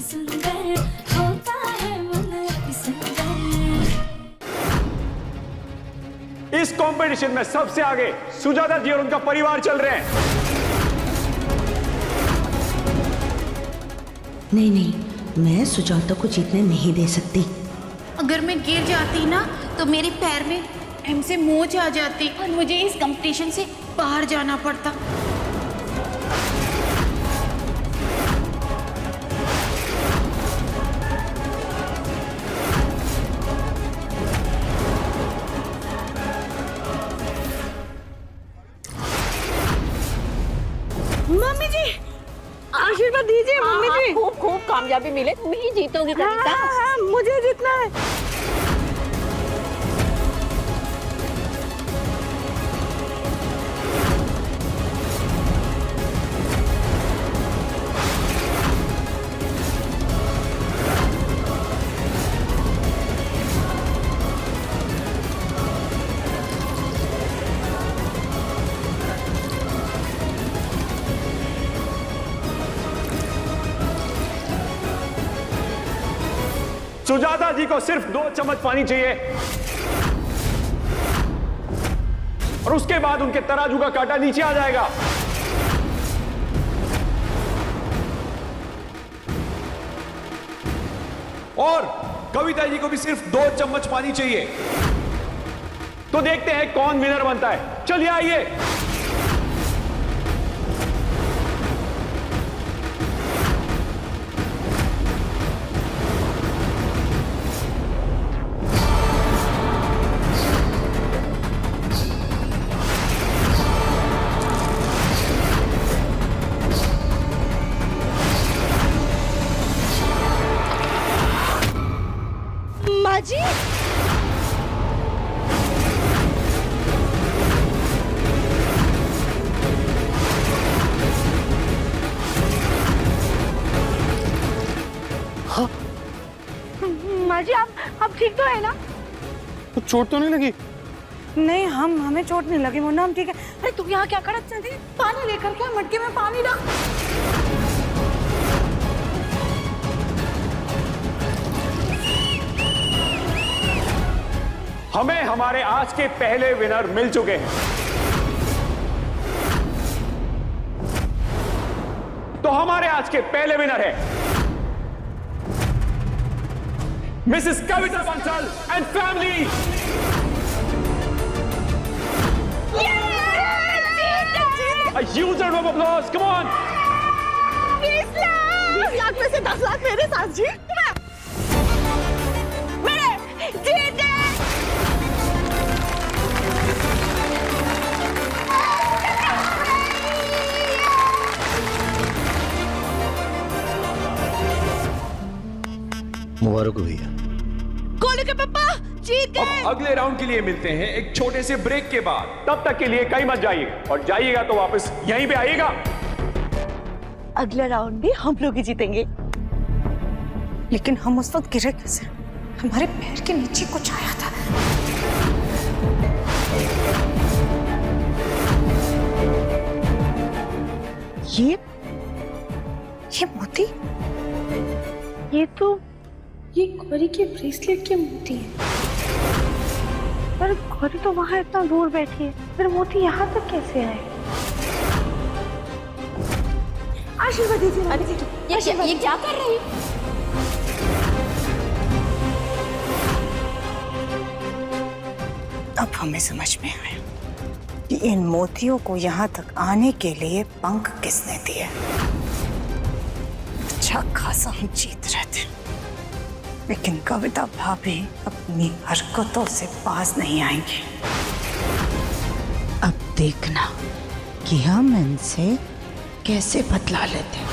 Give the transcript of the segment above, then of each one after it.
सुंदर होता है मन अति सुंदर। इस कंपटीशन में सबसे आगे सुजाता जी और उनका परिवार चल रहे हैं। नहीं नहीं, मैं सुजाता को जीतने नहीं दे सकती। अगर मैं गिर जाती ना तो मेरे पैर में एम से मोच आ जाती और मुझे इस कंपटीशन से बाहर जाना पड़ता। मम्मी जी, आशीर्वाद दीजिए मम्मी जी। खूब खूब कामयाबी मिले, तुम ही जीतोगी कविता। हाँ, मुझे जीतना है। सुजाता जी को सिर्फ 2 चम्मच पानी चाहिए और उसके बाद उनके तराजू का कांटा नीचे आ जाएगा। और कविता जी को भी सिर्फ 2 चम्मच पानी चाहिए। तो देखते हैं कौन विनर बनता है। चलिए आइए। माँ जी, माँ जी आप ठीक तो है ना? तो चोट तो नहीं लगी? नहीं, हमें चोट नहीं लगी मुन्ना, हम ठीक है। अरे तुम यहाँ क्या करत चलती? पानी लेकर क्या, मटके में पानी रख। हमें हमारे आज के पहले विनर मिल चुके हैं। तो हमारे आज के पहले विनर है Mrs Kavita Bansal and family. A huge round of applause. Come on. 20 lakh में से 10 लाख मेरे साथ जी। मेरे जीत गए। मुबारक हो भैया। गोलू के पापा जीत गए। अब अगले राउंड के लिए मिलते हैं एक छोटे से ब्रेक के बाद। तब तक के लिए कहीं मत जाइएगा और जाइएगा तो वापस यहीं पे आइएगा। अगला राउंड भी हम लोग ही जीतेंगे। लेकिन हम उस वक्त गिरे कैसे? हमारे पैर के नीचे कुछ आया था। ये मोती? ये गौरी के ब्रेसलेट के मोती है। पर गौरी तो वहां इतना दूर बैठी है, फिर मोती यहाँ तक कैसे आए? आशीर्वाद दीजिए। ये क्या कर रही? अब हमें समझ में आया कि इन मोतियों को यहाँ तक आने के लिए पंख किसने दिए। अच्छा खासा हम जीत रहे थे, लेकिन कविता भाभी अपनी हरकतों से बाज नहीं आएंगी। अब देखना कि हम इनसे कैसे बदला लेते हैं।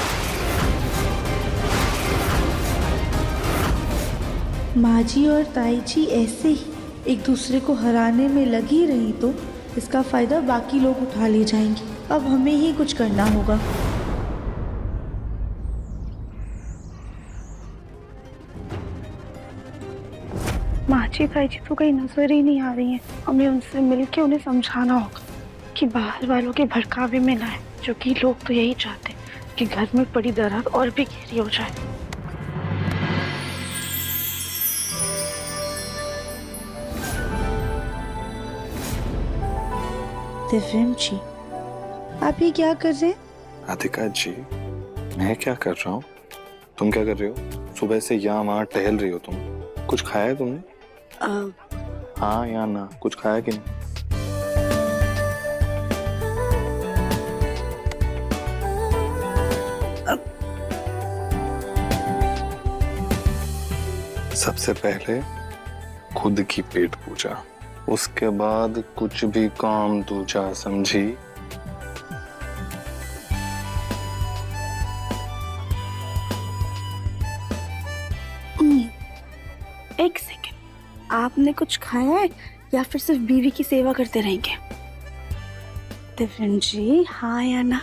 माँ जी और ताई जी ऐसे ही एक दूसरे को हराने में लगी रही तो इसका फायदा बाकी लोग उठा ले जाएंगे। अब हमें ही कुछ करना होगा। माँ जी ताई जी तो कहीं नजर ही नहीं आ रही हैं। हमें उनसे मिलके उन्हें समझाना होगा कि बाहर वालों के भड़कावे में ना है, जो कि लोग तो यही चाहते हैं कि घर में पड़ी दरार और भी गहरी हो जाए। दिव्यम जी, आप ये क्या कर रहे हैं? राधिका जी, मैं क्या कर रहा हूँ? तुम क्या कर रहे हो? सुबह से यहाँ वहाँ टहल रही हो तुम। कुछ खाया है तुमने? हाँ या ना, कुछ खाया कि नहीं? सबसे पहले खुद की पेट पूजा, उसके बाद कुछ भी काम दूजा, समझी? एक सेकेंड, आपने कुछ खाया है या फिर सिर्फ बीवी की सेवा करते रहेंगे? दिव्यम जी, हाँ या ना?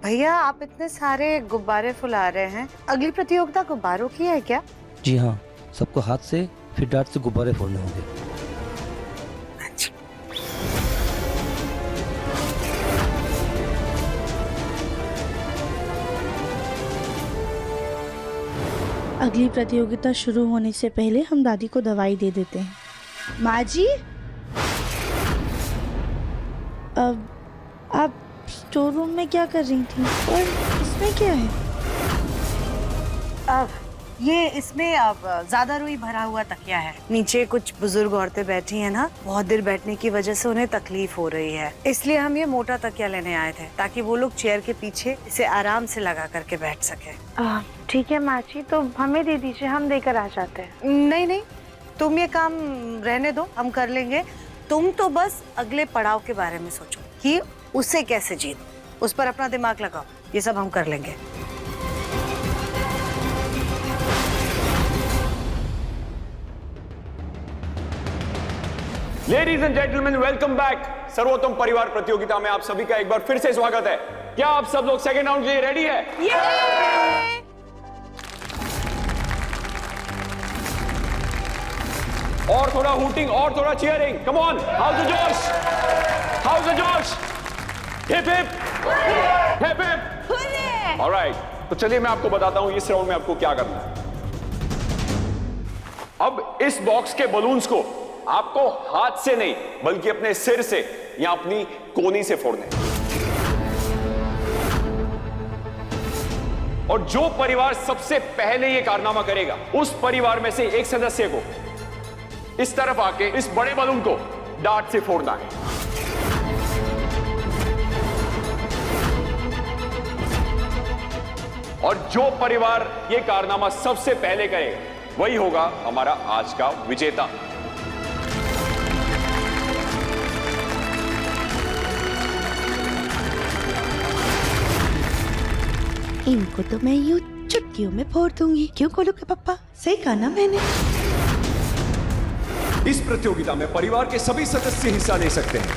भैया, आप इतने सारे गुब्बारे फुला रहे हैं, अगली प्रतियोगिता गुब्बारों की है क्या? जी हाँ, सबको हाथ से फिर डार्ट से गुब्बारे फोड़ने होंगे। अच्छा। अगली प्रतियोगिता शुरू होने से पहले हम दादी को दवाई दे देते हैं। माँ जी, अब आप स्टोर रूम में क्या कर रही थी और इसमें क्या है? अब ये इसमें अब ज्यादा रुई भरा हुआ तकिया है। नीचे कुछ बुजुर्ग औरतें बैठी हैं ना, बहुत देर बैठने की वजह से उन्हें तकलीफ हो रही है, इसलिए हम ये मोटा तकिया लेने आए थे ताकि वो लोग चेयर के पीछे इसे आराम से लगा करके बैठ सके। ठीक है माँ जी, तो हमें दे दीजिए, हम देकर आ जाते हैं। नहीं नहीं, तुम ये काम रहने दो, हम कर लेंगे। तुम तो बस अगले पड़ाव के बारे में सोचो कि उसे कैसे जीत, उस पर अपना दिमाग लगाओ, ये सब हम कर लेंगे। Ladies and gentleman, welcome back. सर्वोत्तम परिवार प्रतियोगिता में आप सभी का एक बार फिर से स्वागत है। क्या आप सब लोग सेकेंड राउंड के लिए रेडी है? और थोड़ा हूटिंग और थोड़ा cheering, come on, house the जोश, हाउस द जोश, hip hip hip hip. Alright, तो चलिए मैं आपको बताता हूं इस राउंड में आपको क्या करना है। अब इस बॉक्स के बलून्स को आपको हाथ से नहीं बल्कि अपने सिर से या अपनी कोनी से फोड़ने हैं। और जो परिवार सबसे पहले यह कारनामा करेगा, उस परिवार में से एक सदस्य को इस तरफ आके इस बड़े बलून को डार्ट से फोड़ना है। और जो परिवार यह कारनामा सबसे पहले करेगा वही होगा हमारा आज का विजेता। इनको तो मैं यूं चुटकियों में फोड़ दूंगी। क्यों गोलू के पापा, सही कहा ना मैंने? इस प्रतियोगिता में परिवार के सभी सदस्य हिस्सा ले सकते हैं।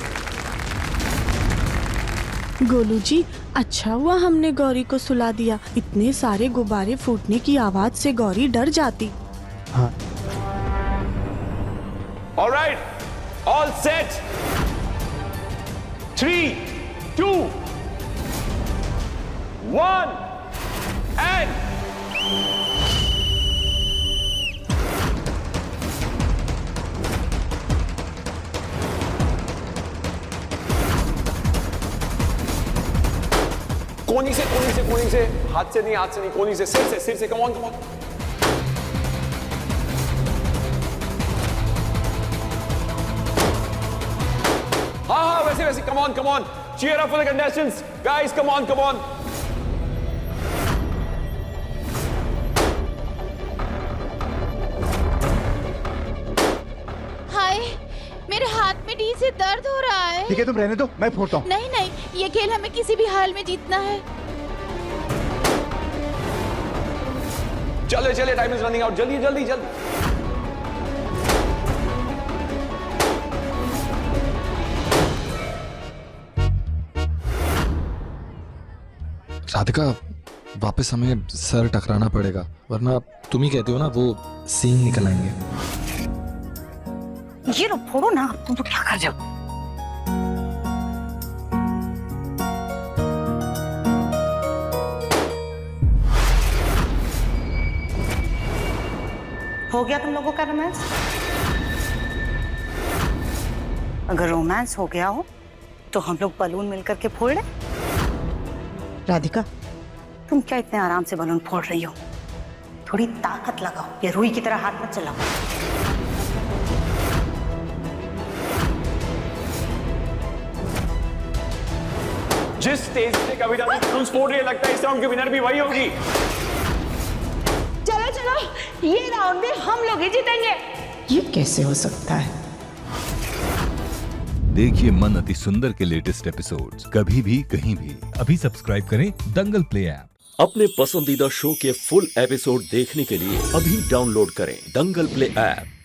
गोलू जी, अच्छा हुआ हमने गौरी को सुला दिया, इतने सारे गुब्बारे फूटने की आवाज से गौरी डर जाती। हाँ। ऑलराइट, ऑल सेट, 3, 2, 1 एंड कोनी से कोनी से कोनी से, हाथ से नहीं, कोनी से, सिर से, कम ऑन कम ऑन। हाँ, वैसे come on, cheer up for the contestants, guys, come on। हाय, मेरे हाथ में डी से दर्द हो रहा है। ठीक है तुम रहने दो, मैं फोड़ता हूँ। नहीं नहीं, ये खेल हमें किसी भी हाल में जीतना है। चले चले, टाइम इज रनिंग आउट, जल्दी जल्दी जल्दी। राधिका, वापस हमें सर टकराना पड़ेगा, वरना तुम ही कहती हो ना वो सींग निकल आएंगे। ये लो फोड़ो ना, तुम तो क्या कर रहे हो? हो गया तुम लोगों का रोमांस? अगर रोमांस हो गया हो तो हम लोग बलून मिलकर के फोड़ लें। राधिका, तुम क्या इतने आराम से बलून फोड़ रही हो? थोड़ी ताकत लगाओ, ये रुई की तरह हाथ मत चलाओ। जिस तेजी से कविता ने बलून फोड़ रही है, लगता है इस राउंड की विनर भी वही होगी। चलो चलो, ये राउंड भी हम लोग ही जीतेंगे। ये कैसे हो सकता है? देखिए मन अति सुंदर के लेटेस्ट एपिसोड्स कभी भी कहीं भी। अभी सब्सक्राइब करें दंगल प्ले ऐप। अपने पसंदीदा शो के फुल एपिसोड देखने के लिए अभी डाउनलोड करें दंगल प्ले ऐप।